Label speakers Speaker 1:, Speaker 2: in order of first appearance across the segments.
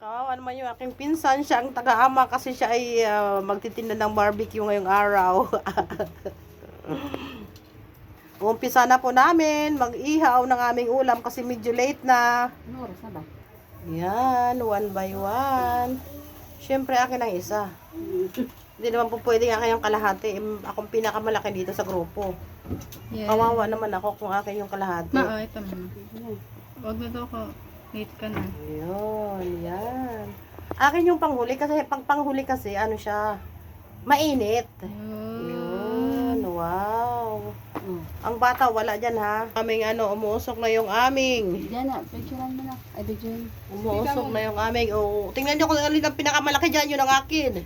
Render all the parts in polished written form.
Speaker 1: Kawawa naman yung aking pinsan. Siya ang taga-ama kasi siya ay magtitinda ng barbecue ngayong araw. Umpisa na po namin mag-ihaw ng aming ulam kasi medyo late na.
Speaker 2: Ano oras na ba?
Speaker 1: Yan, one by one. Siyempre akin ang isa. Hindi naman po pwedeng akin yung kalahati. Akong pinakamalaki dito sa grupo.
Speaker 3: Yeah.
Speaker 1: Kawawa naman ako kung akin yung kalahati.
Speaker 3: Ito naman. Huwag na daw ko. Late ka na.
Speaker 1: Ayun, yan. Akin yung panghuli kasi panghuli kasi ano siya, mainit. Yun, wow. Ang bata wala dyan ha. Aming umuusok na yung aming.
Speaker 2: Diyan na, picturean mo na. Ay, picturean.
Speaker 1: Umuusok na yung aming. Oh, tingnan nyo kung alin ang pinakamalaki dyan, yun ang akin.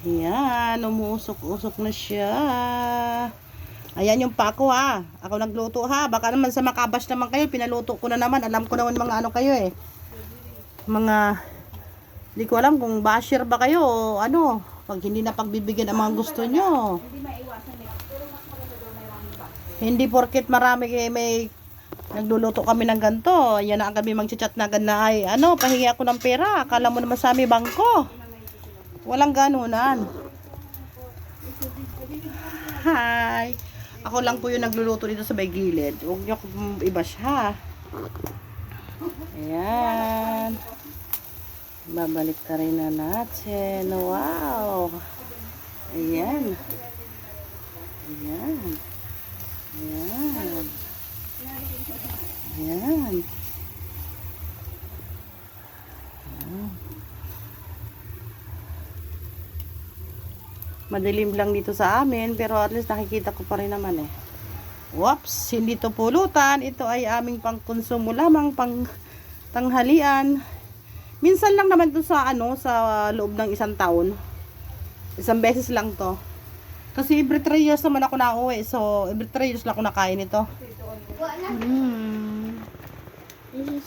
Speaker 1: Yan, umuusok-usok na siya. Ayan yung pako ha. Ako nagluto ha. Baka naman sa makabash naman kayo. Pinaluto ko na naman. Alam ko naman mga ano kayo eh. Mga, hindi ko alam kung basher ba kayo o ano. Pag hindi na pagbibigyan ang mga gusto nyo. Hindi porket marami may nagluluto kami ng ganito. Yan na kami magchat na ganda ay pahingi ako ng pera. Akala mo naman sa aming bangko. Walang ganunan. Hi. Ako lang po yung nagluluto dito sa may gilid. Huwag niyo akong i-bash ha. Ayan. Babalik ka rin na natin. Wow. Ayan. Ayan. Ayan. Ayan. Madilim lang dito sa amin, pero at least nakikita ko pa rin naman eh. Whoops, hindi to pulutan. Ito ay aming pangkonsumo lamang, pang tanghalian. Minsan lang naman to sa sa loob ng isang taon. Isang beses lang to. Kasi every 3 years naman ako nauwi. So, every 3 years lang ako nakain ito.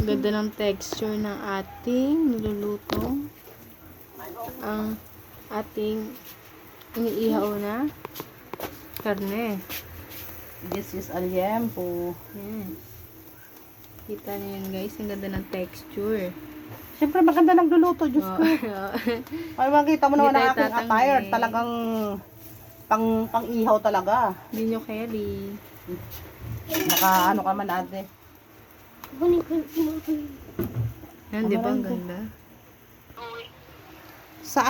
Speaker 3: Ganda ng texture ng ating niluluto. Ang ating iniihaw na karne.
Speaker 1: This is aliempo.
Speaker 3: Yan. Kita niyo yun guys. Ang ganda ng texture.
Speaker 1: Siyempre maganda nagluluto, Diyos ko. Ay, makita mo naman
Speaker 3: Hindi
Speaker 1: ang
Speaker 3: tayo
Speaker 1: aking attire.
Speaker 3: tatanggi.
Speaker 1: Talagang pang-ihaw talaga.
Speaker 3: Hindi nyo carry.
Speaker 1: Naka ka man ate.
Speaker 3: Yan, di ba? Ang ganda.
Speaker 1: Sa